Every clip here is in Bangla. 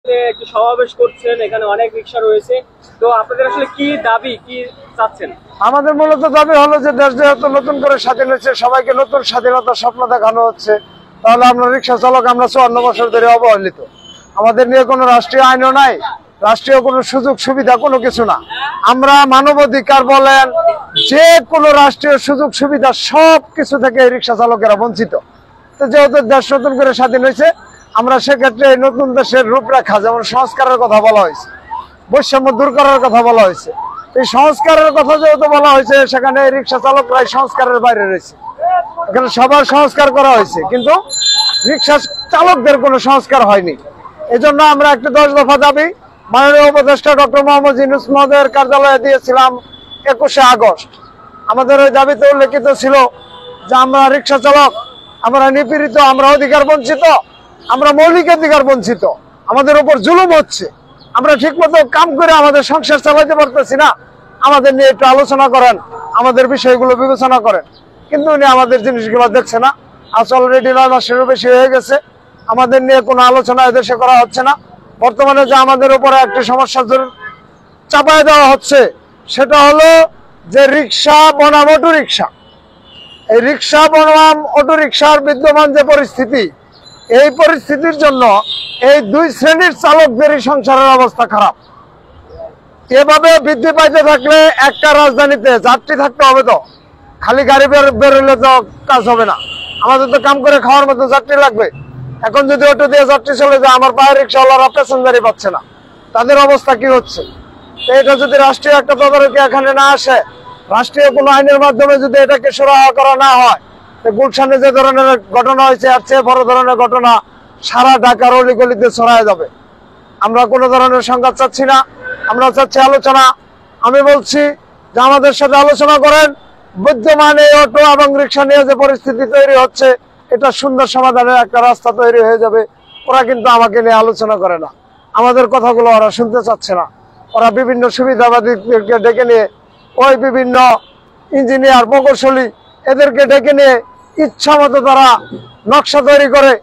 একটু সমাবেশ করছেন, এখানে অনেক রিকশা রয়েছে, তো আপনাদের আসলে কি দাবি, কি চাচ্ছেন? আমাদের মূলত দাবি হলো যে দেশ যেহেতু নতুন করে স্বাধীন হয়েছে, সবাইকে নতুন স্বাধীনতার স্বপ্ন দেখানো হচ্ছে। তাহলে আমরা রিক্সা চালক, আমরা 54 বছর ধরে অবহেলিত। আমাদের নিয়ে কোনো রাষ্ট্রীয় আইনও নাই, রাষ্ট্রীয় কোনো সুযোগ সুবিধা কোনো কিছু না। আমরা মানবাধিকার বলেন, যে কোনো রাষ্ট্রীয় সুযোগ সুবিধা সব কিছু থেকে রিক্সা চালকেরা বঞ্চিত। তো যেহেতু দেশ নতুন করে স্বাধীন হয়েছে, আমরা সেক্ষেত্রে এই নতুন দেশের রূপরেখা, যেমন সংস্কারের কথা বলা হয়েছে, বৈষম্য দূর করার কথা বলা হয়েছে। এই সংস্কারের কথা যেহেতু বলা হয়েছে, সেখানে রিক্সা চালকরাই সংস্কারের বাইরে রয়েছে। এখানে সবার সংস্কার করা হয়েছে, কিন্তু রিক্সা চালকদের কোনো সংস্কার হয়নি। এজন্য আমরা একটা 10 দফা দাবি মাননীয় উপদেষ্টা ডক্টর মোহাম্মদ ইউনূস মহোদয়ের কার্যালয়ে দিয়েছিলাম 21শে আগস্ট। আমাদের ওই দাবিতে উল্লেখিত ছিল যে আমরা রিক্সা চালক, আমরা নিপীড়িত, আমরা অধিকার বঞ্চিত, আমরা মৌলিক অধিকার বঞ্চিত, আমাদের উপর জুলুম হচ্ছে, আমরা ঠিক মতো কাম করে আমাদের সংসার চালাতে পারতেছি না, আমাদের নিয়ে একটু আলোচনা করেন, আমাদের বিষয়গুলো বিবেচনা করেন। কিন্তু উনি আমাদের জিনিসগুলো দেখছে না। আজ অলরেডি 9 মাসেরও বেশি হয়ে গেছে, আমাদের নিয়ে কোনো আলোচনা এদেশে করা হচ্ছে না। বর্তমানে যে আমাদের উপরে একটি সমস্যা চাপায় দেওয়া হচ্ছে, সেটা হলো যে রিক্সা বনাম অটো রিক্সা। এই রিক্সা বনাম অটো রিক্সার বিদ্যমান যে পরিস্থিতি, এই পরিস্থিতির জন্য এই দুই শ্রেণীর চালকদেরই সংসারের অবস্থা খারাপ। এভাবে বৃদ্ধি পাইতে থাকলে একটা রাজধানীতে যাত্রী থাকতে হবে, তো খালি গাড়ি বেরোলে তো কাজ হবে না। আমাদের তো কাম করে খাওয়ার মতো যাত্রী লাগবে। এখন যদি অটো দিয়ে যাত্রী চলে যায়, আমার পায়ের রিক্সাওয়ালারা প্যাসেঞ্জারই পাচ্ছে না, তাদের অবস্থা কি হচ্ছে? এটা যদি রাষ্ট্রীয় একটা তদারকি এখানে না আসে, রাষ্ট্রীয় কোনো আইনের মাধ্যমে যদি এটাকে সুরাহা করা না হয়, গুলশানে যে ধরনের ঘটনা হয়েছে, এর চেয়ে বড় ধরনের ঘটনা সারা ঢাকার অলিগলিতে ছড়ায় যাবে। আমরা কোনো ধরনের সংঘাত চাচ্ছি না, আমরা চাচ্ছি আলোচনা। আমি বলছি যে আমাদের সাথে আলোচনা করেন। বিদ্যমান এই অটো এবং রিক্সা নিয়ে যে পরিস্থিতি তৈরি হচ্ছে, এটা সুন্দর সমাধানের একটা রাস্তা তৈরি হয়ে যাবে। ওরা কিন্তু আমাকে নিয়ে আলোচনা করে না, আমাদের কথাগুলো ওরা শুনতে চাচ্ছে না। ওরা বিভিন্ন সুবিধাবাদীদেরকে ডেকে নিয়ে, ওই বিভিন্ন ইঞ্জিনিয়ার প্রকৌশলী এদেরকে ডেকে নিয়ে ইচ্ছা মতো তারা নকশা তৈরি করে।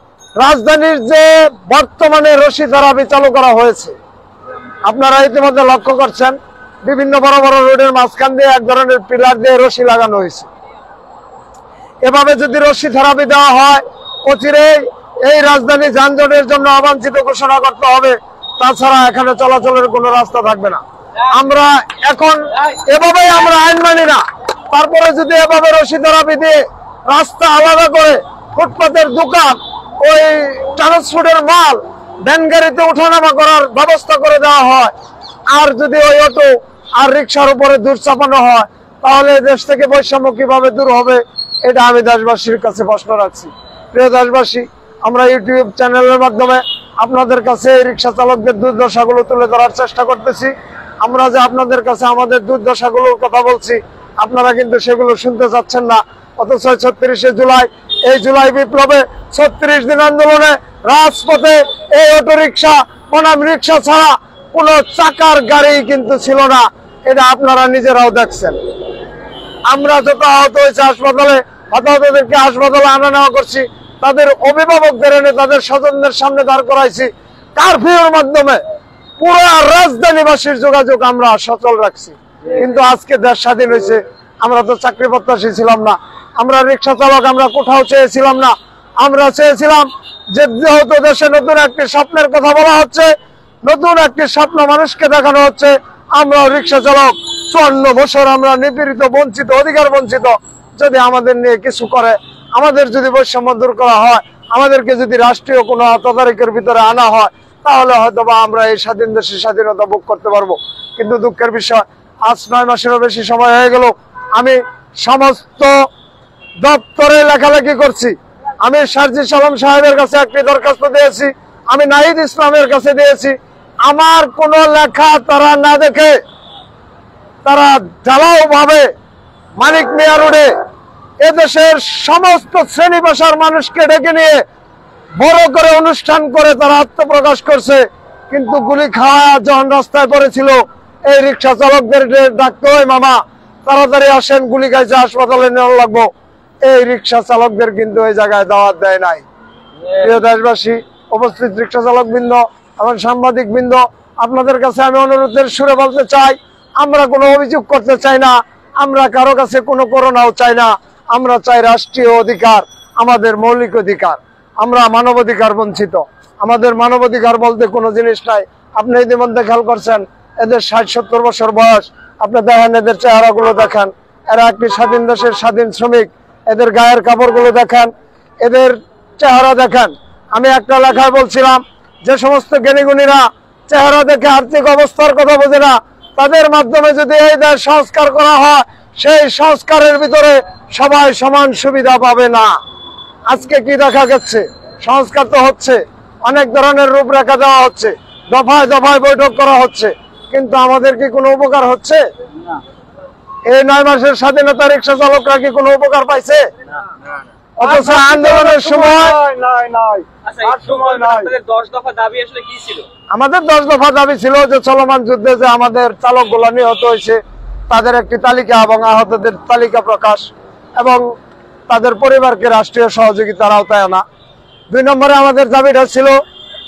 রাজধানীর যে বর্তমানে রশি থেরাপি চালু করা হয়েছে, আপনারা ইতিমধ্যে লক্ষ্য করছেন, বিভিন্ন বড় বড় রোডের মাঝখান দিয়ে এক ধরনের পিলার দিয়ে রশি লাগানো হয়েছে। এভাবে যদি রশি থেরাপি দেওয়া হয়, অচিরেই এই রাজধানী যানজটের জন্য অবাঞ্ছিত ঘোষণা করতে হবে। তাছাড়া এখানে চলাচলের কোনো রাস্তা থাকবে না। আমরা এখন এভাবেই আমরা আইন মানি না। তারপরে যদি এভাবে রশি থেরাপি দিয়ে রাস্তা আলাদা করে ফুটপাতের দোকান, ওই ট্রান্সপোর্টের মাল ভ্যান গাড়িতে ওঠানামা করার ব্যবস্থা করে দেওয়া হয়, আর যদি ওই অটো আর রিক্সার উপরে দূর চাপানো হয়, তাহলে দেশ থেকে বৈষম্য কিভাবে দূর হবে? এটা আমি দেশবাসীর কাছে প্রশ্ন রাখছি। প্রিয় দেশবাসী, আমরা ইউটিউব চ্যানেলের মাধ্যমে আপনাদের কাছে এই রিক্সা চালকদের দুর্দশাগুলো তুলে ধরার চেষ্টা করতেছি। আমরা যে আপনাদের কাছে আমাদের দুর্দশাগুলোর কথা বলছি, আপনারা কিন্তু সেগুলো শুনতে চাচ্ছেন না। অথচ 36শে জুলাই, এই জুলাই বিপ্লবে 36 দিন আন্দোলনে রাজপথে এই অটো রিক্সা বনাম রিক্সা ছাড়া কোনো চাকার গাড়ি কিন্তু ছিল না। এটা আপনারা নিজেরাও দেখছেন। আমরা যত আহত হয়েছে হাসপাতালে, হতাহতদেরকে হাসপাতালে আনা নেওয়া করছি, তাদের অভিভাবকদের এনে তাদের স্বজনদের সামনে দাঁড় করাইছি। কারফিউর মাধ্যমে পুরো রাজধানীবাসীর যোগাযোগ আমরা সচল রাখছি। কিন্তু আজকে দেশ স্বাধীন হয়েছে, আমরা তো চাকরি প্রত্যাশী ছিলাম না, আমরা রিক্সা চালক, আমরা কোথাও চেয়েছিলাম না। আমরা চেয়েছিলাম যে যেহেতু দেশে নতুন একটি স্বপ্নের কথা বলা হচ্ছে, নতুন একটি স্বপ্ন মানুষকে দেখানো হচ্ছে, আমরা রিক্সা চালক 54 বছর আমরা নিপীড়িত, বঞ্চিত, অধিকার বঞ্চিত। যদি আমাদের নিয়ে কিছু করে, আমাদের যদি বৈষম্য দূর করা হয়, আমাদেরকে যদি রাষ্ট্রীয় কোনো তদারকির ভিতরে আনা হয়, তাহলে হয়তোবা আমরা এই স্বাধীন দেশের স্বাধীনতা ভোগ করতে পারবো। কিন্তু দুঃখের বিষয়, আজ 9 মাসেরও বেশি সময় হয়ে গেল। আমি সমস্ত দপ্তরে লেখালেখি করছি, আমি সার্জিস আলম সাহেবের কাছে একটি দরখাস্ত দিয়েছি, আমি নাহিদ ইসলামের কাছে দিয়েছি। আমার কোনো লেখা তারা না দেখে তারা ঢালাও ভাবে মানিক মিয়া রোডে এদেশের সমস্ত শ্রেণী পেশার মানুষকে ডেকে নিয়ে বড় করে অনুষ্ঠান করে তারা আত্মপ্রকাশ করছে। কিন্তু গুলি খাওয়া যখন রাস্তায় পড়েছিল, এই রিক্সা চালকদের ডাকতে হয়, মামা তাড়াতাড়ি আসেন, গুলি খাইছে, হাসপাতালে নেওয়া লাগবো। এই রিক্সা চালকদের কিন্তু এই জায়গায় দাওয়াত দেয় নাই। প্রিয় দেশবাসী, উপস্থিত রিক্সা চালক বৃন্দ, আমার সাংবাদিক বৃন্দ, আপনাদের কাছে আমি অনুরোধের সুরে বলতে চাই, আমরা কোনো অভিযোগ করতে চাই না, আমরা কারো কাছে কোনো করোনাও চাই না। আমরা চাই রাষ্ট্রীয় অধিকার, আমাদের মৌলিক অধিকার। আমরা মানবাধিকার বঞ্চিত, আমাদের মানবাধিকার বলতে কোনো জিনিস নাই। আপনি ইতিমধ্যে খেয়াল করছেন, এদের 60-70 বছর বয়স। আপনি দেখেন এদের চেহারাগুলো দেখেন, এরা একটি স্বাধীন দেশের স্বাধীন শ্রমিক। এদের গায়ের কাপড়গুলো দেখেন, এদের চেহারা দেখেন। আমি একটা লেখায় বলছিলাম, যে সমস্ত জ্ঞানীগুণীরা চেহারা দেখে আর্থিক অবস্থার কথা বোঝে না, তাদের মাধ্যমে যদি এই দেশ সংস্কার করা হয়, সেই সংস্কারের ভিতরে সবাই সমান সুবিধা পাবে না। আজকে কি দেখা গেছে? সংস্কার তো হচ্ছে, অনেক ধরনের রূপরেখা দেওয়া হচ্ছে, দফায় দফায় বৈঠক করা হচ্ছে, কিন্তু আমাদের কি কোনো উপকার হচ্ছে? এই 9 মাসের স্বাধীনতা রিক্সা চালকরা কি কোনো উপকার পাইছে? অথচ আন্দোলনের সময় আমাদের 10 দফা দাবি ছিল যে চলমান যুদ্ধে যে আমাদের চালকগুলো নিহত হয়েছে তাদের একটি তালিকা এবং আহতদের তালিকা প্রকাশ, এবং তাদের পরিবারকে রাষ্ট্রীয় সহযোগিতার আওতায় আনা। 2 নম্বরে আমাদের দাবিটা ছিল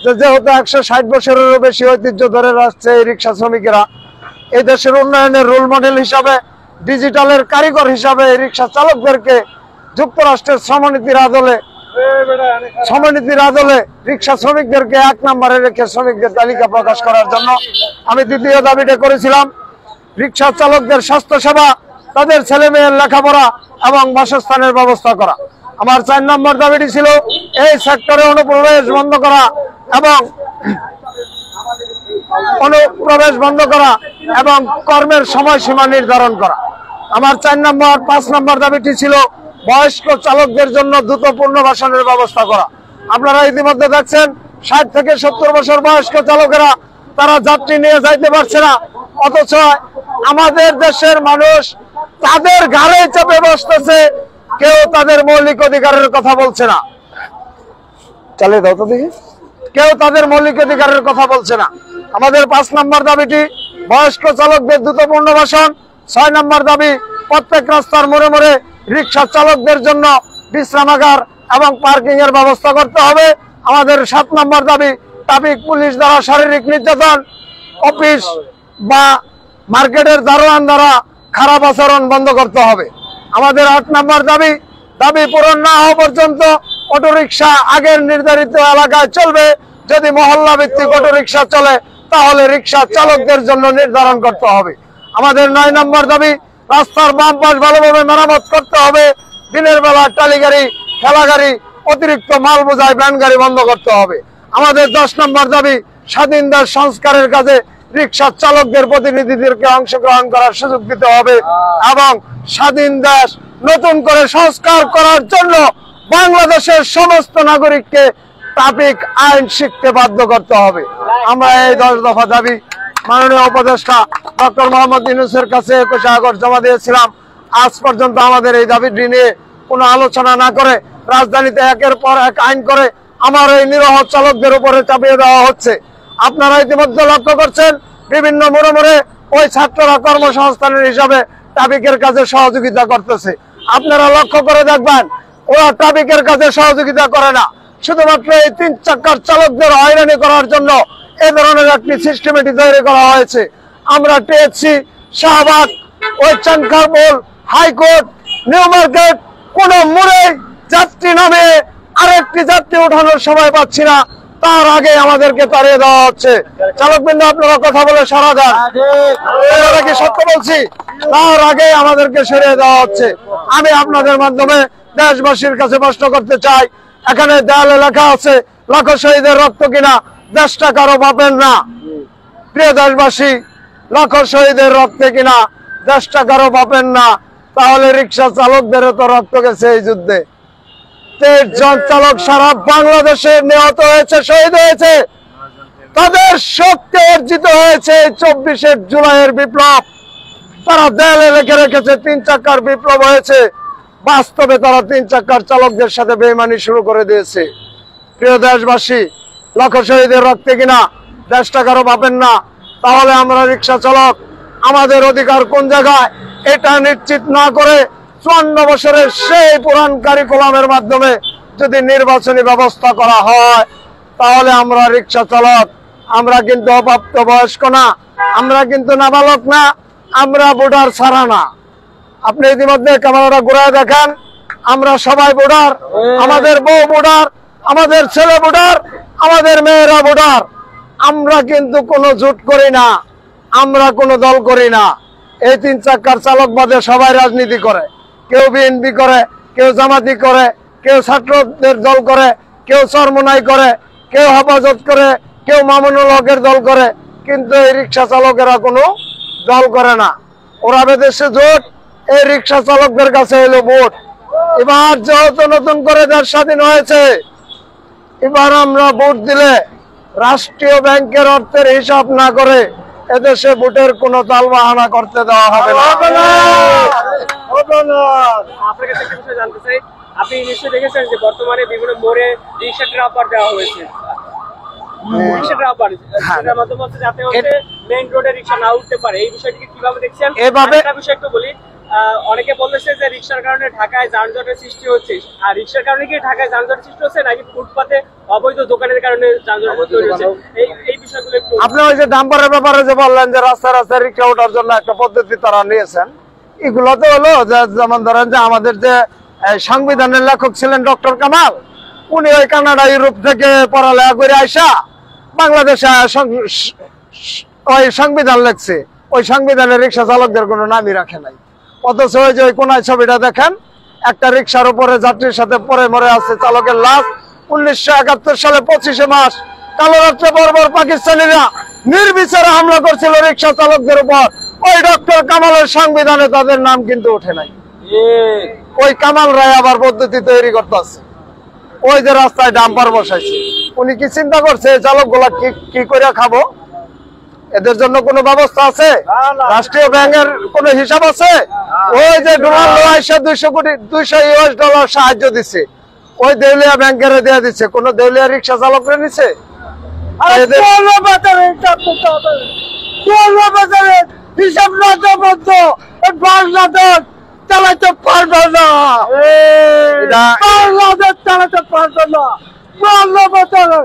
যে যেহেতু 160 বছরেরও বেশি ঐতিহ্য ধরে আসছে এই রিক্সা শ্রমিকেরা, এই দেশের উন্নয়নের রোল মডেল হিসাবে, ডিজিটালের কারিগর হিসাবে এই রিক্সা চালকদেরকে যুক্তরাষ্ট্রের সমনীতির আদলে রিক্সা শ্রমিকদেরকে 1 নম্বরে রেখে শ্রমিকদের তালিকা প্রকাশ করার জন্য আমি দ্বিতীয় দাবিটা করেছিলাম রিক্সা চালকদের স্বাস্থ্য সেবা, তাদের ছেলে মেয়ের লেখাপড়া এবং বাসস্থানের ব্যবস্থা করা। আমার 4 নম্বর দাবিটি ছিল এই সেক্টরে অনুপ্রবেশ বন্ধ করা এবং কর্মের সময়সীমা নির্ধারণ করা। আমার 5 নম্বর দাবিটি ছিল বয়স্ক চালকদের জন্য দ্রুত পুনর্বাসনের ব্যবস্থা করা। আপনারা ইতিমধ্যে দেখছেন 60 থেকে 70 বছর বয়স্ক চালকেরা তারা যাত্রী নিয়ে যাইতে পারছে না, অথচ আমাদের দেশের মানুষ তাদের ঘাড়ে চেপে বসতেছে, কেউ তাদের মৌলিক অধিকারের কথা বলছে না। চালিয়ে দাও তো দেখি। কেউ তাদের মৌলিক অধিকারের কথা বলছে না। আমাদের 5 নম্বর দাবিটি বয়স্ক চালকদের দ্রুত পুনর্বাসন। 6 নম্বর দাবি প্রত্যেক রাস্তার মোড়ে মোড়ে রিক্সা চালকদের জন্য বিশ্রামাগার এবং পার্কিং এর ব্যবস্থা করতে হবে। আমাদের 7 নম্বর দাবি ট্রাফিক পুলিশ দ্বারা শারীরিক নির্যাতন, অফিস বা মার্কেটের দারোয়ান দ্বারা খারাপ আচরণ বন্ধ করতে হবে। আমাদের 8 নম্বর দাবি পূরণ না হওয়া পর্যন্ত অটোরিকশা আগের নির্ধারিত এলাকায় চলবে। যদি মহল্লা ভিত্তিক অটোরিকশা চলে তাহলে রিক্সা চালকদের জন্য নির্ধারণ করতে হবে। আমাদের 9 নম্বর দাবি রাস্তার বাম পাশ ভালোভাবে মেরামত করতে হবে। দিনের বেলা টালি গাড়ি, ঠেলা গাড়ি, অতিরিক্ত মাল বোঝাই ভ্যান গাড়ি বন্ধ করতে হবে। আমাদের 10 নম্বর দাবি স্বাধীন দেশ সংস্কারের কাজে রিক্সা চালকদের প্রতিনিধিদেরকে অংশগ্রহণ করার সুযোগ দিতে হবে এবং স্বাধীন দেশ নতুন করে সংস্কার করার জন্য বাংলাদেশের সমস্ত নাগরিককে ট্রাফিক আইন শিখতে বাধ্য করতে হবে। আমরা এই 10 দফা দাবি মাননীয় উপদেষ্টা ডক্টর মোহাম্মদ ইউনূসের কাছে 21 আগস্ট জমা দিয়েছিলাম। আজ পর্যন্ত আমাদের এই দাবিটি নিয়ে কোনো আলোচনা না করে রাজধানীতে একের পর এক আইন করে আমার এই নিরহ চালকদের উপরে চাপিয়ে দেওয়া হচ্ছে। আপনারা ইতিমধ্যে লক্ষ্য করছেন বিভিন্ন মোড়ে মোড়ে ওই ছাত্ররা কর্মসংস্থানের হিসাবে ট্রাফিকের কাজে সহযোগিতা করতেছে। আপনারা লক্ষ্য করে দেখবেন ওরা ট্রাফিকের কাজে সহযোগিতা করে না, শুধুমাত্র এই 3 চাকার চালকদের হয়রানি করার জন্য এ ধরনের একটি সিস্টেমেটিক তৈরি করা হয়েছে। আমরা টিএসসি, শাহবাগ, ওই চানখারপুল, হাইকোর্ট, নিউ মার্কেট কোন মোড়ে যাত্রী নামে আরেকটি যাত্রী ওঠানোর সময় পাচ্ছি না, তার আগে আমাদেরকে তাড়িয়ে দেওয়া হচ্ছে। চালকবৃন্দ আপনারা কথা বলে সারা দেন, আমরা কি সত্য বলছি? তার আগে আমাদেরকে সরিয়ে দেওয়া হচ্ছে। আমি আপনাদের মাধ্যমে দেশবাসীর কাছে প্রশ্ন করতে চাই, এখানে দেয়ালে লেখা আছে লাখো শহীদের রক্ত কিনা দেশটা কারো বাপের না। প্রিয় দেশবাসী, লাখো শহীদের রক্তে কিনা দেশটা কারো বাপের না, তাহলে রিক্সা চালকদের তো রক্ত গেছে এই যুদ্ধে। 23 জন চালক সারা বাংলাদেশে নিহত হয়েছে, শহীদ হয়েছে, তাদের শক্তি অর্জিত হয়েছে 24 জুলাইয়ের বিপ্লব। তারা দেয়ালে লিখে রেখেছে 3 চাকার বিপ্লব হয়েছে, বাস্তবে তারা 3 চাকার চালকদের সাথে বেইমানি শুরু করে দিয়েছে। প্রিয় দেশবাসী, লাখো শহীদের রক্তে কিনা দেশটা কারো বাপের না, তাহলে আমরা রিক্সা চালক আমাদের অধিকার কোন জায়গায় এটা নিশ্চিত না করে 54 বছরের সেই পুরান কারিকুলামের মাধ্যমে যদি নির্বাচনী ব্যবস্থা করা হয়, তাহলে আমরা রিক্সা চালক আমরা কিন্তু অপ্রাপ্ত বয়স্ক না, আমরা কিন্তু নাবালক না, আমরা ভোটার ছাড়া না। আপনি ইতিমধ্যে ক্যামেরাটা ঘুরায় দেখেন, আমরা সবাই ভোটার, আমাদের বউ ভোটার, আমাদের ছেলে ভোটার, আমাদের মেয়েরা ভোটার। আমরা কিন্তু কোনো জোট করি না, আমরা কোনো দল করি না। এই 3 চাক্কার চালক বাদে সবাই রাজনীতি করে, কেউ বিএনপি করে, কেউ জামাতি করে, কেউ ছাত্রদের দল করে, কেউ চরমনাই করে, কেউ হেফাজত করে, কেউ মামুনুল হকের দল করে, কিন্তু এই রিক্সা চালকেরা কোনো দল করে না। ওরা বেদেশে জোট, এই রিক্সা চালকদের কাছে এলো ভোট। এবার যেহেতু নতুন করে দেশ স্বাধীন হয়েছে, এবার আমরা ভোট দিলে রাষ্ট্রীয় ব্যাংকের অর্থের হিসাব না করে এদেশে ভোটের কোনো তালবাহানা করতে দেওয়া হবে না। আপনার কাছে একটা বিষয় জানতে চাই, আপনি নিশ্চয়ই দেখেছেন যে বর্তমানে বিভিন্ন মোড়ে রিক্সা ড্রাইভার দেওয়া হয়েছে। রিক্সা ড্রাইভার সেটার মাধ্যমে হচ্ছে যাতে হচ্ছে মেইন রোডে রিক্সা না উঠতে পারে, এই বিষয়টিকে কিভাবে দেখছেন? একটা বিষয় একটু বলি, অনেকে বলতেছে যে রিক্সার কারণে ঢাকায় যানজটের সৃষ্টি হচ্ছে। আর রিক্সার কারণে কি ঢাকায় যানজটের সৃষ্টি হচ্ছে নাকি ফুটপাতে অবৈধ দোকানের কারণে যানজট তৈরি হচ্ছে? এই বিষয়গুলো একটু আপনি ওই যে ডাম্পারের ব্যাপারে যে বললেন যে রাস্তায় রাস্তায় রিক্সা ওঠার জন্য একটা পদ্ধতি তারা নিয়েছেন, এগুলো তো হলো যে যেমন ধরেন যে আমাদের যে সংবিধানের লেখক ছিলেন ডক্টর কামাল, উনি ওই কানাডা ইউরোপ থেকে পড়ালেখা করে আইসা বাংলাদেশে ওই সংবিধান লেখছে, ওই সংবিধানে রিক্সা চালকদের কোনো নামই রাখে নাই। অথচ ওই যে ওই কোনায় ছবিটা দেখেন, একটা রিক্সার উপরে যাত্রীর সাথে পরে মরে আছে চালকের লাশ। 1971 সালে 25শে মার্চ কালো রাত্রে বর্বর পাকিস্তানিরা নির্বিচারে হামলা করছিল রিক্সা চালকদের উপর। ওই ডক্টর কামালের সংবিধানে তাদের নাম কিন্তু ওঠে নাই। ওই কামাল রায় আবার পদ্ধতি তৈরি করতেছে, ওই যে রাস্তায় ডাম্পার বসাইছে। উনি কি চিন্তা করছে চালক গুলা কি করে খাবো? এদের জন্য কোনো ব্যবস্থা আছে? রাষ্ট্রীয় ব্যাংকের কোনো হিসাব আছে? ওই যে ডোনাল্ড আইসা 200 US ডলার সাহায্য দিচ্ছে, ওই দেউলিয়া ব্যাংকের দেয়া দিচ্ছে, কোন দেউলিয়া রিক্সা চালকরা নিচ্ছে? হিসাব না চালাতে পারবে না, চালাতে পারবে না,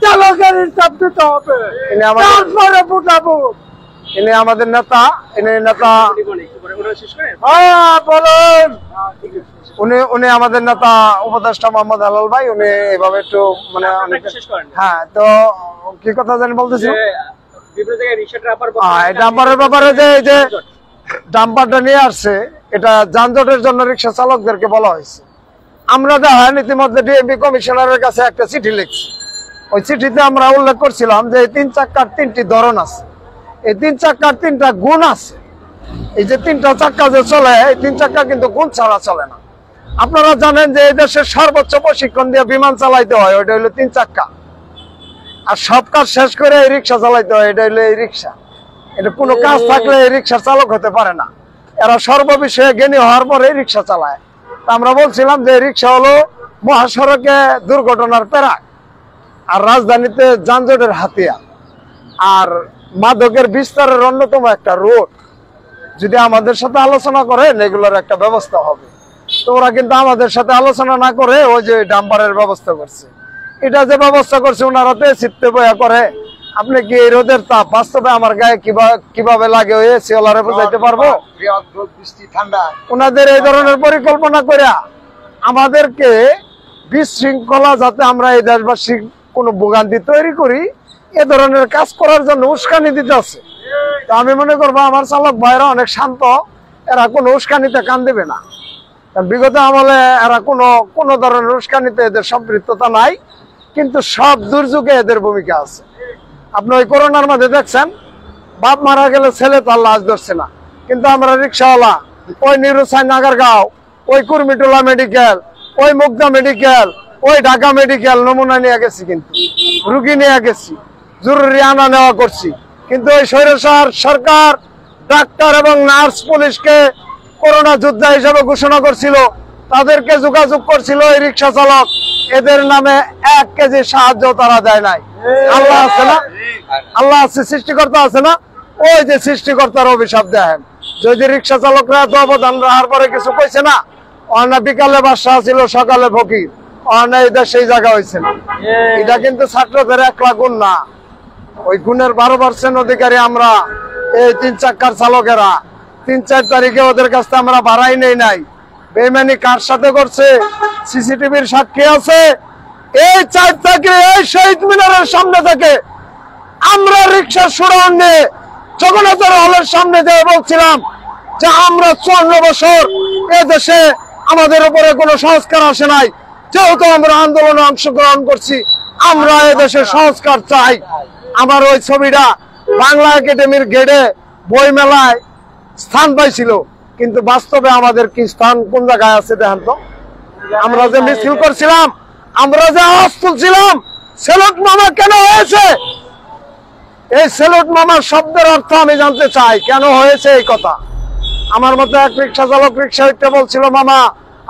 চালকের হিসাব দিতে হবে। ইনি আমাদের নেতা, ইনি নেতা, উনি আমাদের নেতা উপদেষ্টা মোহাম্মদ হেলাল ভাই। উনি এভাবে একটু মানে হ্যাঁ, তো কি কথা জানি বলতেছি, ডাম্পারের ব্যাপারে যে ডাম্পারটা নিয়ে আসছে, এটা যানজটের জন্য রিক্সা চালকদেরকে বলা হয়েছে। আমরা দেখেন ইতিমধ্যে ডিএমপি কমিশনারের কাছে একটা চিঠি লিখছি। ওই চিঠিতে আমরা উল্লেখ করছিলাম যে এই 3 চাক্কার 3টি ধরন আছে, এই 3 চাক্কার 3টা গুণ আছে। এই যে 3টা চাক্কা যে চলে, এই 3 চাক্কা কিন্তু গুণ ছাড়া চলে না। আপনারা জানেন যে এই দেশের সর্বোচ্চ প্রশিক্ষণ দিয়ে বিমান চালাইতে হয়, ওইটা হলো 3 চাক্কা। আর সব কাজ শেষ করে এই রিক্সা চালাইতে হয়, এটা হলো এই রিক্সা। এটা কোনো কাজ থাকলে এই রিক্সার চালক হতে পারে না। এরা সর্ববিষয়ে জ্ঞানী হওয়ার পরে রিক্সা চালায়। আমরা বলছিলাম যে রিক্সা হলো মহাসড়কে দুর্ঘটনার পেরাক, আর রাজধানীতে যানজটের হাতিয়ার, আর মাদকের বিস্তারের অন্যতম একটা রোড। যদি আমাদের সাথে আলোচনা করেন এগুলোর একটা ব্যবস্থা হবে, তো ওরা কিন্তু আমাদের সাথে আলোচনা না করে ওই যে ডাম্পারের ব্যবস্থা করছে। এটা যে ব্যবস্থা করছে ওনারা তো চিত্তে বয়া করে। আপনি কি এই রোদের তাপ বাস্তবে আমার গায়ে কিভাবে লাগে ওই এসিওলারে বুঝাইতে পারবো? ওনাদের এই ধরনের পরিকল্পনা করে আমাদেরকে বিশৃঙ্খলা, যাতে আমরা এই দেশবাসী কোনো ভোগান্তি তৈরি করি, এ ধরনের কাজ করার জন্য উস্কানি দিতে আছে। তো আমি মনে করবো আমার চালক ভাইরা অনেক শান্ত, এরা কোনো উস্কানিতে কান দেবে না। বিগত আমলে এরা কোনো ধরনের উস্কানিতে এদের সম্পৃক্ততা নাই, কিন্তু সব দুর্যোগে এদের ভূমিকা আছে। আপনি ওই করোনার মধ্যে দেখছেন, বাপ মারা গেলে ছেলে তার লাশ ধরছে না, কিন্তু আমরা রিক্সাওয়ালা ওই নিরুসাই নাগারগাঁও, ওই কুর্মিটোলা মেডিকেল, ওই মুগদা মেডিকেল, ওই ঢাকা মেডিকেল নমুনা নিয়ে গেছি, কিন্তু রুগী নিয়ে গেছি, জরুরি আনা নেওয়া করছি। কিন্তু ওই স্বৈরাচার সরকার ডাক্তার এবং নার্স পুলিশকে করোনা যোদ্ধা হিসেবে ঘোষণা করছিল, তাদেরকে যোগাযোগ করছিল এই রিক্সা চালক, এদের নামে 1 কেজি সাহায্য তারা দেয় নাই। আল্লাহ আছে না, আল্লাহ আছে, সৃষ্টিকর্তা আছে না, ওই যে সৃষ্টিকর্তার অভিশাপ দেন। যদি রিক্সা চালকরা এত অবদান রাখার পরে কিছু কইছে না, অনা বিকালে বাদশা ছিল সকালে ফকির, অনা এই দেশ সেই জায়গা হয়েছে না। এটা কিন্তু ছাত্রদের একলা গুণ না, ওই গুণের 12% অধিকারী আমরা। এই 3 চাক্কার চালকেরা 3-4 তারিখে ওদের কাছ থেকে আমরা ভাড়াই নেই নাই। বেইমানি কার সাথে করছে? সিসিটিভির সাক্ষী আছে। এই 4 তারিখে এই শহীদ মিনারের সামনে থেকে আমরা রিক্সা শোডাউন নিয়ে জগন্নাথ হলের সামনে যেয়ে বলছিলাম যে আমরা 54 বছর এ দেশে আমাদের উপরে কোনো সংস্কার আসে নাই, যেহেতু আমরা আন্দোলনে অংশগ্রহণ করছি, আমরা এ দেশে সংস্কার চাই। আমার ওই ছবিটা বাংলা একাডেমির গেটে বই মেলায় স্থান পাইছিল, কিন্তু বাস্তবে আমাদের কি স্থান কোন জায়গায় আছে দেখেন তো। আমরা যে মিছিল করছিলাম, আমরা যে আওয়াজ তুলছিলাম, সেলুট মামা কেন হয়েছে? এই সেলুট মামার শব্দের অর্থ আমি জানতে চাই, কেন হয়েছে এই কথা। আমার মতো এক রিক্সা চালক রিক্সা উঠতে বলছিল, মামা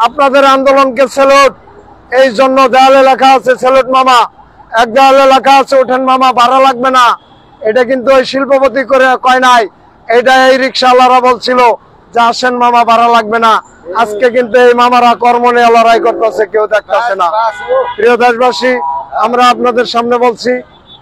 আপনাদের আন্দোলনকে সেলুট। এই জন্য দেয়ালে লেখা আছে সেলুট মামা, এক দেয়ালে লেখা আছে ওঠেন মামা, ভাড়া লাগবে না। এটা কিন্তু ওই শিল্পপতি করে কয় নাই, এটা এই রিক্সাওয়ালারা বলছিল যে আসেন মামা, ভাড়া লাগবে না। আজকে কিন্তু এই মামারা কর্ম নিয়ে লড়াই করতেছে, কেউ দেখতেছে না। প্রিয় দেশবাসী, আমরা আপনাদের সামনে বলছি,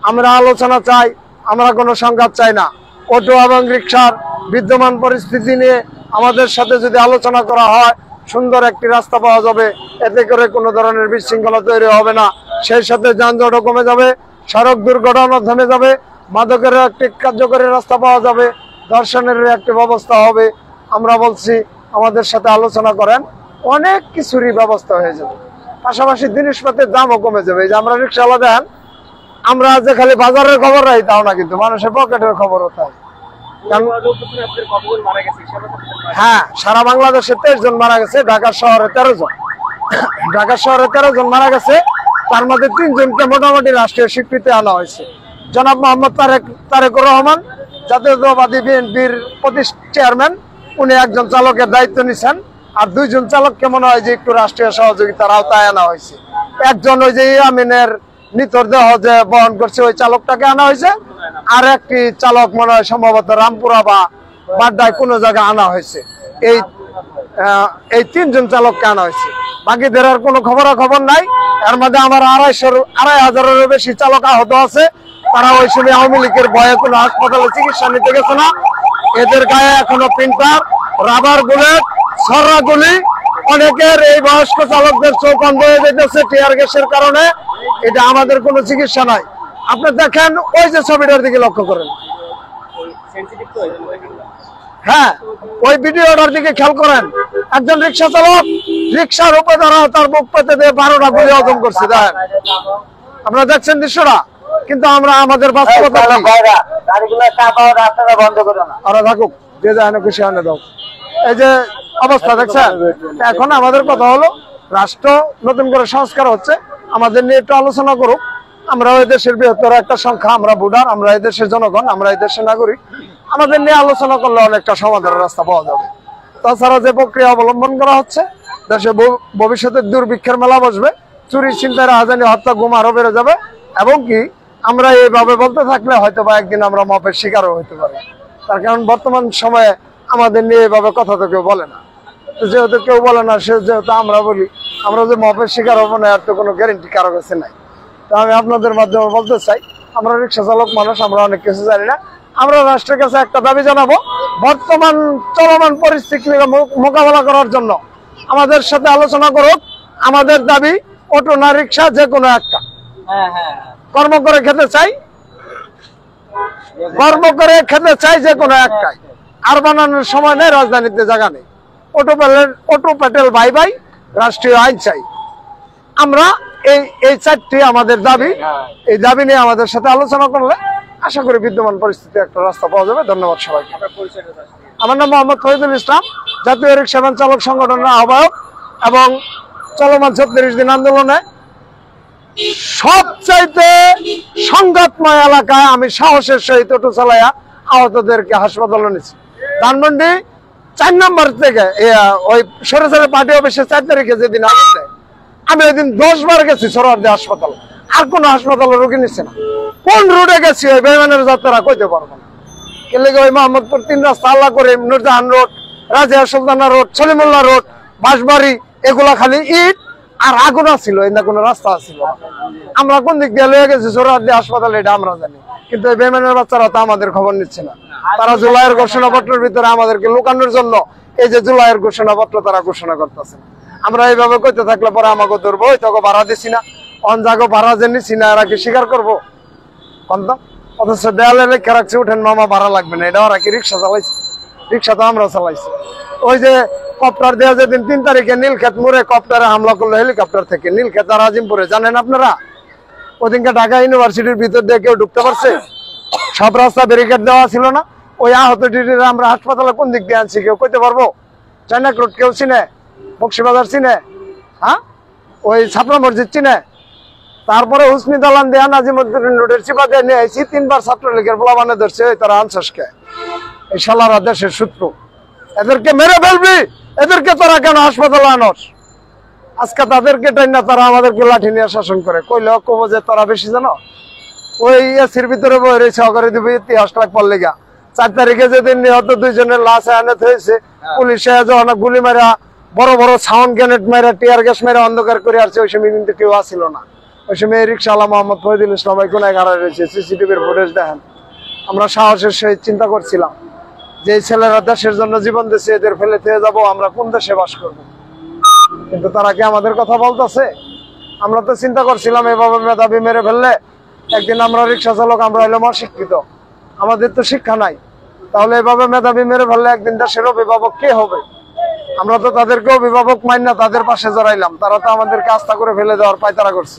আমরা আলোচনা চাই, আমরা কোনো সংঘাত চাই না। অটো এবং রিক্সার বিদ্যমান পরিস্থিতি নিয়ে আমাদের সাথে যদি আলোচনা করা হয়, সুন্দর একটি রাস্তা পাওয়া যাবে। এতে করে কোনো ধরনের বিশৃঙ্খলা তৈরি হবে না, সেই সাথে যানজটও কমে যাবে, সড়ক দুর্ঘটনা থেমে যাবে, মাদকের একটি কার্যকরী রাস্তা পাওয়া যাবে, দর্শনের একটি ব্যবস্থা হবে। আমরা বলছি আমাদের সাথে আলোচনা করেন, অনেক কিছুরই ব্যবস্থা হয়ে যাবে। পাশাপাশি জিনিসপত্রের দামও কমে যাবে। এই যে আমরা রিক্সাওয়ালা দেন, আমরা যে খালি বাজারের খবর রাই তাও না, কিন্তু মানুষের পকেটের খবরও তাই। হ্যাঁ, সারা বাংলাদেশে 23 জন মারা গেছে, ঢাকা শহরে 13 জন। ঢাকা শহরে 13 জন মারা গেছে, তার মধ্যে 3 জনকে মোটামুটি রাষ্ট্রীয় স্বীকৃতি আনা হয়েছে। জনাব মোহাম্মদ তারেকুর রহমান, জাতীয়তাবাদী বিএনপির চেয়ারম্যান, উনি একজন চালকের দায়িত্ব নিছেন, আর 2 জন চালককে মনে হয় যে একটু রাষ্ট্রীয় সহযোগিতার আওতায় আনা হয়েছে। একজন ওই যে আমিনের মৃতদেহ যে বহন করছে ওই চালকটাকে আনা হয়েছে, আর একটি চালক মনে হয় সম্ভবত রামপুরা বা বাড্ডায় কোনো জায়গায় আনা হয়েছে। এই 3 জন চালককে আনা হয়েছে, বাকিদের আর কোনো খবর নাই। এর মধ্যে আমার 2,500-এরও বেশি চালক আহত আছে, তারা ওই সময় আওয়ামী লীগের ভয়ে কোনো হাসপাতালে চিকিৎসা নিতে গেছে না। এদের গায়ে এখনো প্রিন্টার, রাবার বুলেট, ছড়া গুলি, অনেকের এই বয়স্ক চালকদের চোখ অন্ধ হয়ে যেতেছে টিয়ার গ্যাসের কারণে। এটা আমাদের কোনো চিকিৎসা নাই। আপনি দেখেন ওই যে ছবিটার দিকে লক্ষ্য করেন, হ্যাঁ ওই ভিডিওটার দিকে খেয়াল করেন। একজন রিক্সা চালক রিক্সার উপরে ধরা তার বুক পেতে দিয়ে 12টা গুলি হজম করছে, দেখেন আপনারা দেখছেন দৃশ্যটা। কিন্তু আমরা আমাদের বাস্তবতা থাকুক, যে যায় খুশি আনে দাও, এই যে অবস্থা দেখছেন। এখন আমাদের কথা হলো, রাষ্ট্র নতুন করে সংস্কার হচ্ছে, আমাদের নিয়ে একটু আলোচনা করুক। আমরা ওই দেশের বৃহত্তর একটা সংখ্যা, আমরা ভোটার, আমরা এই দেশের জনগণ, আমরা এই দেশের নাগরিক, আমাদের নিয়ে আলোচনা করলে অনেকটা সমাধানের রাস্তা পাওয়া যাবে। তাছাড়া যে প্রক্রিয়া অবলম্বন করা হচ্ছে, দেশে ভবিষ্যতে দুর্ভিক্ষের মেলা বসবে, চুরি ছিনতাই রাজধানী হত্যা গুম আরো বেড়ে যাবে, এবং কি আমরা এইভাবে বলতে থাকলে হয়তো বা একদিন আমরা মপের শিকারও হইতে পারি। তার কারণ বর্তমান সময়ে আমাদের নিয়ে এইভাবে কথা তো কেউ বলে না। যেহেতু কেউ বলে না, যেহেতু আমরা বলি, আমরা যে মপের শিকার হবো না, এর তো কোনো গ্যারেন্টি কারো কাছে নাই। তো আমি আপনাদের মাধ্যমে বলতে চাই, আমরা রিক্সা চালক মানুষ, আমরা অনেক কিছু জানি না। আমরা রাষ্ট্রের কাছে একটা দাবি জানাবো, বর্তমান চলমান পরিস্থিতি মোকাবেলা করার জন্য আমাদের সাথে আলোচনা করুক। আমাদের দাবি অটো না রিক্সা যে কোনো একটা, কর্ম করে খেতে চাই, যে কোনো একটাই। আর বানানোর সময় নেই, রাজধানীতে জায়গা নেই। অটো প্যাটেল বাই বাই, রাষ্ট্রীয় আইন চাই। আমরা এই 4টি আমাদের দাবি। এই দাবি নিয়ে আমাদের সাথে আলোচনা করলে আশা করি বিদ্যমান পরিস্থিতি একটা রাস্তা পাওয়া যাবে। ধন্যবাদ সবাইকে। আমার নাম মোহাম্মদ ফরিদুল ইসলাম, জাতীয় রিক্সা ভ্যান চালক সংগঠনের আহ্বায়ক, এবং চলমান 36 দিন আন্দোলনে সবচাইতে সংঘাতময় এলাকায় আমি সাহসের সহিত অটো চালাইয়া আহতদেরকে হাসপাতালে নিয়েছি। ধানমন্ডি 4 নম্বর থেকে ওই সরেসরের পার্টি অফিসে 4 তারিখে যেদিন আগুন দেয়, আমি ওই দিন 10 বার গেছি সরোয়ার্দী হাসপাতাল, আর কোনো হাসপাতালে রোগী নিচ্ছে না। কোন রুটে গেছি ওই বেমানের যাত্রা কইতে পারবো না। কেলে ওই মোহাম্মদপুর 3 রাস্তা, Allah Karim, Nurjahan road, Razia Sultana road, Salimullah road, Bashbari, এগুলা খালি ইট আর আগুন ছিল, এই না কোনো রাস্তা ছিল। আমরা কোন দিক দিয়ে লয়ে গেছি সরোয়ার্দী হাসপাতালে, এটা আমরা জানি। কিন্তু এই বেমানের বাচ্চারা তো আমাদের খবর নিচ্ছে না। তারা জুলাইয়ের ঘোষণাপত্রের ভিতরে আমাদেরকে লুকানোর জন্য এই যে জুলাইয়ের ঘোষণাপত্র তারা ঘোষণা করতেছে। আমরা এইভাবে করতে থাকলে পরে আমাকে ধরবো, ওই তোকে ভাড়া দিছি না, অনজাগো ভাড়া যে নিচ্ছি না, এরা কি স্বীকার করবো? অথচ দেয়ালে লেখা রাখছে উঠেন মামা ভাড়া লাগবে না। এটা ওরা কি রিক্সা চালাইছে? রিক্সা তো আমরা চালাইছি। ওই যে কপ্টার দেওয়া যেদিন 3 তারিখে নীলক্ষেত মোড়ে কপ্টারে হামলা করলো হেলিকপ্টার থেকে, নীলক্ষেত আর আজিমপুরে, জানেন আপনারা? ওদিনকে ঢাকা ইউনিভার্সিটির ভিতর দিয়ে কেউ ঢুকতে পারছে? সব রাস্তা ব্যারিকেড দেওয়া ছিল না? ওই আহত ডিটিরা আমরা হাসপাতালে কোন দিক দিয়ে আনছি কেউ কইতে পারবো? চাইনাক রোড কেউ চিনে? বক্সিবাজার চিনে? হ্যাঁ, ওই ছাপড়া মসজিদ চিনে? তারপরে হুসনি দালান দেয়া নাজিমুদ্দিন রোডের চিপা দিয়ে নিয়ে আইছি, 3 বার ছাত্রলীগের পোলাবানে ধরছে। ওই তারা আনসাসকে, এই শালারা দেশের শত্রু, এদেরকে মেরে ফেলবি, এদেরকে তোরা কেন হাসপাতালে আনস? আজকে তাদেরকে টাইনা তারা আমাদেরকে লাঠি নিয়ে শাসন করে। কইলে কব যে তোরা বেশি জানো? ওই এসির ভিতরে বই রয়েছে, অগরে দিবি ইতিহাস লাগবার লেগা। 4 তারিখে যেদিন নিহত 2 জনের লাশ আনত হয়েছে, পুলিশে যখন গুলি মারা, বড় বড় সাউন্ড গ্রেনেড মারা, টিয়ার গ্যাস মারা অন্ধকার করে আসছে, ওই সময় কিন্তু কেউ আসছিল না। ওই সময় রিক্সাওয়ালা মোহাম্মদ ফরিদুল ইসলাম কোনায় গাড়া রয়েছে, সিসিটিভির ফুটেজ দেখেন। আমরা সাহসের সহিত চিন্তা করছিলাম যে এই ছেলেরা দেশের জন্য জীবন দিচ্ছে, এদের ফেলে থেকে যাবো, আমরা কোন দেশে বাস করবো? কিন্তু তারা কি আমাদের কথা বলতেছে? আমরা তো চিন্তা করছিলাম এভাবে মেধাবী মেরে ফেললে একদিন আমরা রিক্সা চালক, আমরা হইলাম অশিক্ষিত, আমাদের তো শিক্ষা নাই, তাহলে এভাবে মেধাবী মেরে ফেললে একদিন দেশের অভিভাবক কে হবে? আমরা তো তাদেরকে অভিভাবক মানি না, তাদের পাশে জড়াইলাম, তারা তো আমাদেরকে আস্থা করে ফেলে দেওয়ার পায়তারা করছে।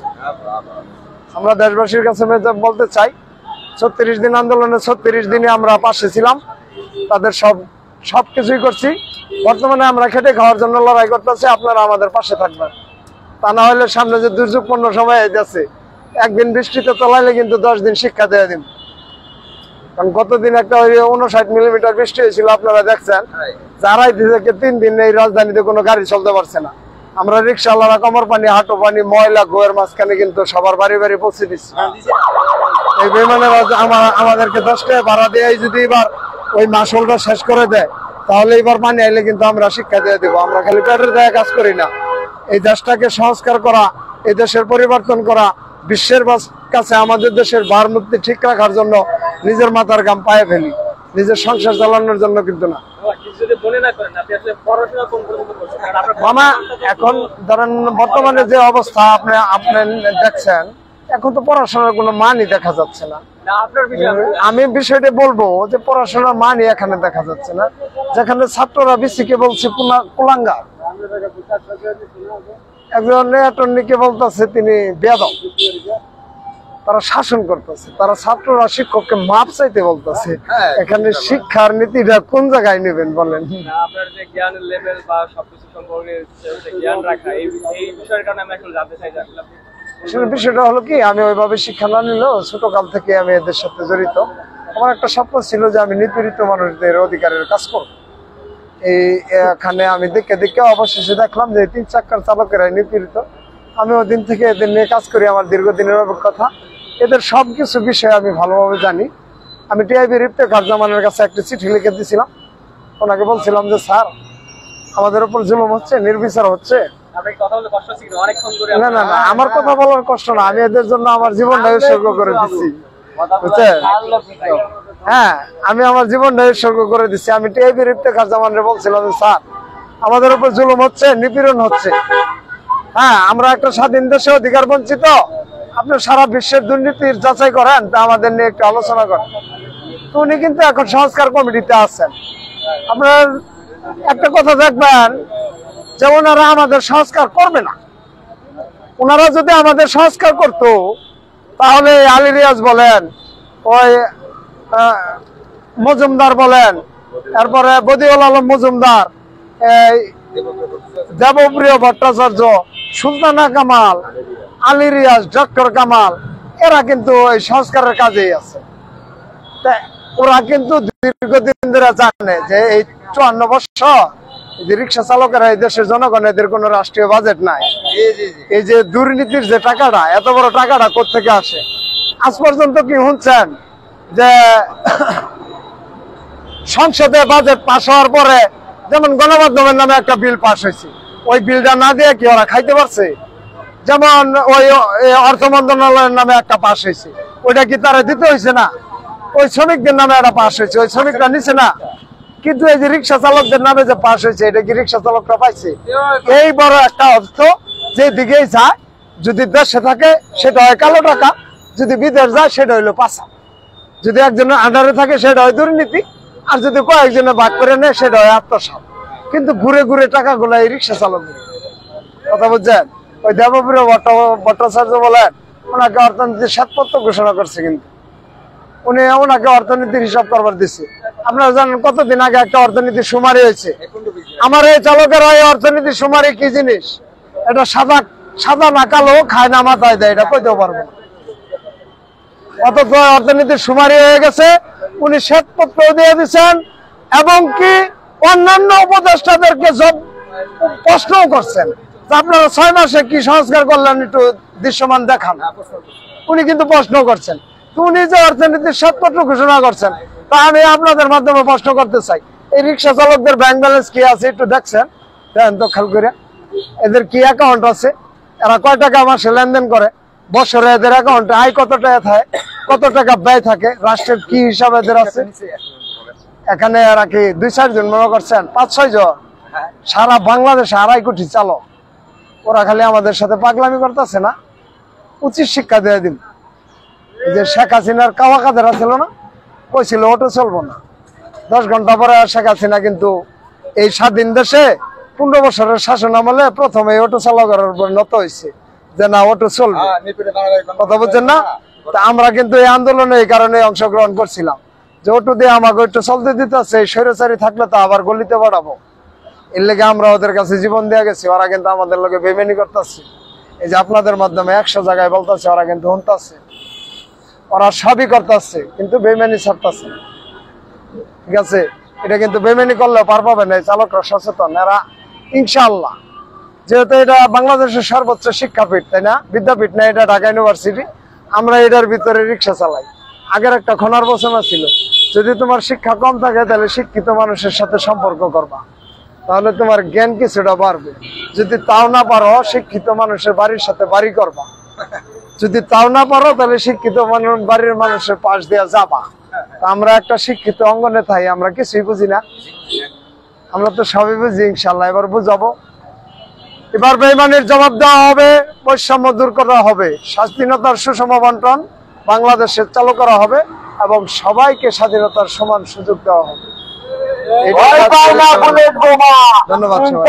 আমরা দেশবাসীর কাছে বলতে চাই, 36 দিন আন্দোলনে 36 দিনে আমরা পাশে ছিলাম, তাদের সবকিছুই করছি। বর্তমানে আমরা খেটে খাওয়ার জন্য লড়াই করতেছি, আপনারা আমাদের পাশে থাকবেন। তা না হলে সামনে যে দুর্যোগপূর্ণ সময় যাচ্ছে, একদিন বৃষ্টিতে তলাইলে কিন্তু 10 দিন শিক্ষা দিয়ে দিন। কারণ গতদিন একটা 59 মিলিমিটার বৃষ্টি হয়েছিল, আপনারা দেখছেন। যারাই থেকে 3 দিন এই রাজধানীতে কোনো গাড়ি চলতে পারছে না। আমরা রিক্সাওয়ালারা কমর পানি, হাঁটু পানি, ময়লা গোয়ের মাঝখানে কিন্তু সবার বাড়ি বাড়ি পৌঁছে দিচ্ছি। এই বেমানেরা আমাদেরকে 10 টাকা ভাড়া দিয়ে যদি এবার ওই মাসলটা শেষ করে দেয়, তাহলে এবার পানি আইলে কিন্তু আমরা শিক্ষা দিয়ে দেবো। আমরা খালি পেটের দায়ে কাজ করি না, এই দেশটাকে সংস্কার করা, এই দেশের পরিবর্তন করা, বিশ্বের কাছে আমাদের দেশের ভারমুক্তি ঠিক রাখার জন্য নিজের মাথার ঘাম পায়ে ফেলি, নিজের সংসার চালানোর জন্য কিন্তু না। মামা এখন ধরেন বর্তমানে যে অবস্থা আপনি দেখছেন, এখন তো পড়াশোনার কোনো মানই দেখা যাচ্ছে না। আমি বিষয়টা বলবো যে পড়াশোনার মানই এখানে দেখা যাচ্ছে না, যেখানে ছাত্ররা বিসিকে বলছে কুলাঙ্গার, একজন অ্যাটর্নিকে বলতেছে তিনি বেয়াদব, তারা শাসন করতেছে, তারা ছাত্ররা শিক্ষককে মাপ চাইতে বলতেছে। এখানে শিক্ষার নীতিটা কোন জায়গায় নেবেন বলেন? আপনার যে জ্ঞানের লেভেল বা সবকিছু সম্পর্কে জ্ঞান রাখা, এই বিষয়ের কারণে আমি এখন জানতে চাই। আসলে বিষয়টা হলো কি, আমি ওইভাবে শিক্ষা না নিলেও ছোটকাল থেকে আমি এদের সাথে জড়িত। আমার একটা স্বপ্ন ছিল যে আমি নিপীড়িত মানুষদের অধিকারের কাজ করব। এখানে আমি দেখে দেখে অবশেষে দেখলাম যে 3 চাক্কার চালকেরাই নিপীড়িত। আমি ওই দিন থেকে এদের নিয়ে কাজ করি, আমার দীর্ঘদিনের অভিজ্ঞতা। এদের সবকিছু বিষয়ে আমি ভালোভাবে জানি। আমি টিআইবি ইফতেখার জামানের কাছে একটা চিঠি লিখে দিয়েছিলাম, ওনাকে বলছিলাম যে স্যার আমাদের উপর জুলুম হচ্ছে, নির্বিচার হচ্ছে। না না না, আমার কথা বলার কষ্ট না, আমি এদের জন্য আমার জীবনটা উৎসর্গ করে দিচ্ছি, বুঝছেন? হ্যাঁ, আমি আমার জীবনটা উৎসর্গ করে দিচ্ছি। আমি টিআইবি ইফতেখার জামানের বলছিলাম স্যার আমাদের উপর জুলুম হচ্ছে, নিপীড়ন হচ্ছে। হ্যাঁ, আমরা একটা স্বাধীন দেশে অধিকার বঞ্চিত, আপনি সারা বিশ্বের দুর্নীতির যাচাই করেন, তা আমাদের নিয়ে একটু আলোচনা করেন। তো উনি কিন্তু এখন সংস্কার কমিটিতে আছেন। আপনার একটা কথা দেখবেন যে ওনারা আমাদের সংস্কার করবে না। ওনারা যদি আমাদের সংস্কার করত, তাহলে আলী রিয়াজ বলেন, ওই মজুমদার বলেন, এরপরে বদিউল আলম মজুমদার, দেবপ্রিয় ভট্টাচার্য, সুলতানা কামাল, আলী রিয়াজ, ডক্টর কামাল, এরা কিন্তু এই সংস্কারের কাজেই আছে। ওরা কিন্তু দীর্ঘদিন ধরে জানে যে এই 54 বছর রিক্সা চালকেরা এই দেশের জনগণ, এদের কোনো রাষ্ট্রীয় বাজেট নাই। এই যে দুর্নীতির যে টাকাটা, এত বড় টাকাটা কোত্থেকে আসে? আজ পর্যন্ত কি শুনছেন যে সংসদে বাজেট পাশ হওয়ার পরে যেমন গণমাধ্যমের নামে একটা বিল পাশ হয়েছে, ওই বিলটা না দিয়ে কি ওরা খাইতে পারছে? যেমন ওই অর্থ মন্ত্রণালয়ের নামে একটা পাশ হয়েছে, ওইটা কি তারা দিতে হয়েছে না? ওই শ্রমিকদের নামে একটা পাস হয়েছে, ওই শ্রমিকরা নিছে না। কিন্তু এই যে রিক্সা চালকদের নামে যে পাস হয়েছে, এটা কি রিক্সা চালকরা পাইছে? এই বড় একটা অর্থ যে দিকেই যায়, যদি দেশে থাকে সেটা হয় কালো টাকা, যদি বিদেশ যায় সেটা হইলো পাশা, যদি একজনের আন্ডারে থাকে সেটা হয় দুর্নীতি, আর যদি কয়েকজনে ভাগ করে নেয় সেটা হয় আত্মসাৎ। কিন্তু ঘুরে ঘুরে টাকাগুলো এই রিক্সা চালক, কথা বুঝছেন? ওই দেবপ্রিয় ভট্টাচার্য বলেন, ওনাকে অর্থনীতির শ্বেতপত্র ঘোষণা করছে, কিন্তু উনি ওনাকে অর্থনীতির হিসাব করবার দিচ্ছে। আপনারা জানেন কতদিন আগে একটা অর্থনীতির সুমারি হয়েছে। আমার এই চালকেরা এই অর্থনীতির সুমারি কি জিনিস, এটা সাদা না কালো, খায় না মাথায় দেয়, এটা কইতেও পারবো না। অথচ অর্থনীতির সুমারি হয়ে গেছে, উনি শ্বেতপত্র দিয়ে দিচ্ছেন, এবং কি অন্যান্য উপদেষ্টাদেরকে সব প্রশ্নও করছেন আপনারা 6 মাসে কি সংস্কার করলেন, একটু দৃশ্যমান দেখান। উনি কিন্তু প্রশ্ন করছেন। উনি যে অর্থনীতির শ্বেতপত্র ঘোষণা করছেন, তা আমি আপনাদের মাধ্যমে প্রশ্ন করতে চাই, এই রিক্সা চালকদের ব্যাংক ব্যালেন্স কি আছে একটু দেখছেন? দেখেন তো খেয়াল করে, এদের কি অ্যাকাউন্ট আছে, এরা কয় টাকা মাসে লেনদেন করে, বছরে এদের অ্যাকাউন্টে আয় কত টাকা থাকে, কত টাকা ব্যয় থাকে, রাষ্ট্রের কি হিসাব এদের আছে? এখানে এরা কি 2-4 জন মনে করছেন? 5-6 জন, সারা বাংলাদেশে 2.5 কোটি চালক। ওরা খালি আমাদের সাথে পাগলামি করতেছে না, উচিত শিক্ষা দিয়ে দিন। যে শেখ হাসিনার কাওয়া কাদেরা ছিল না, কইছিল অটো চলবো না, 10 ঘন্টা পরে শেখ হাসিনা কিন্তু এই স্বাধীন দেশে 15 বছরের শাসন আমলে প্রথমে অটো চালকের উপর নত হয়েছে যে না অটো চলবে, কথা বলছেন না? তা আমরা কিন্তু এই আন্দোলনে এই কারণে অংশগ্রহণ করছিলাম যে অটো দিয়ে আমাকে একটু চলতে দিতে আছে, স্বৈরাচারী থাকলে তো আবার গলিতে বাড়াবো, এর লেগে আমরা ওদের কাছে জীবন দেওয়া গেছি। ওরা কিন্তু আমাদের লোকে বেমানি করতেছে, এই যে আপনাদের মাধ্যমে 100 জায়গায় বলতেছে, ওরা কিন্তু শুনতেছে, ওরা সবই করতেছে, কিন্তু বেমানি ছাড়তেছে। ঠিক আছে, এটা কিন্তু বেমানি করলে পার পাবে না, চালকরা সচেতন এরা ইনশাআল্লাহ। যেহেতু এটা বাংলাদেশের সর্বোচ্চ শিক্ষাপীঠ, তাই না, বিদ্যাপীঠ না, এটা ঢাকা ইউনিভার্সিটি, আমরা এটার ভিতরে রিক্সা চালাই। আগের একটা খনার বচনা ছিল, যদি তোমার শিক্ষা কম থাকে তাহলে শিক্ষিত মানুষের সাথে সম্পর্ক করবা, তাহলে তোমার জ্ঞান কিছুটা বাড়বে। যদি তাও না পারো, শিক্ষিত মানুষের বাড়ির সাথে বাড়ি করবা, যদি তাও না পারো তাহলে শিক্ষিত বাড়ির মানুষের পাশ দিয়ে যাবা। আমরা একটা শিক্ষিত অঙ্গনে থাই, আমরা কিছুই বুঝি না, আমরা তো সবই বুঝি। ইনশাল্লাহ এবার বুঝাবো, এবার বেঈমানির জবাব দেওয়া হবে, বৈষম্য দূর করা হবে, স্বাধীনতার সুষম বন্টন বাংলাদেশে চালু করা হবে, এবং সবাইকে স্বাধীনতার সমান সুযোগ দেওয়া হবে। ধন্যবাদ সবাই।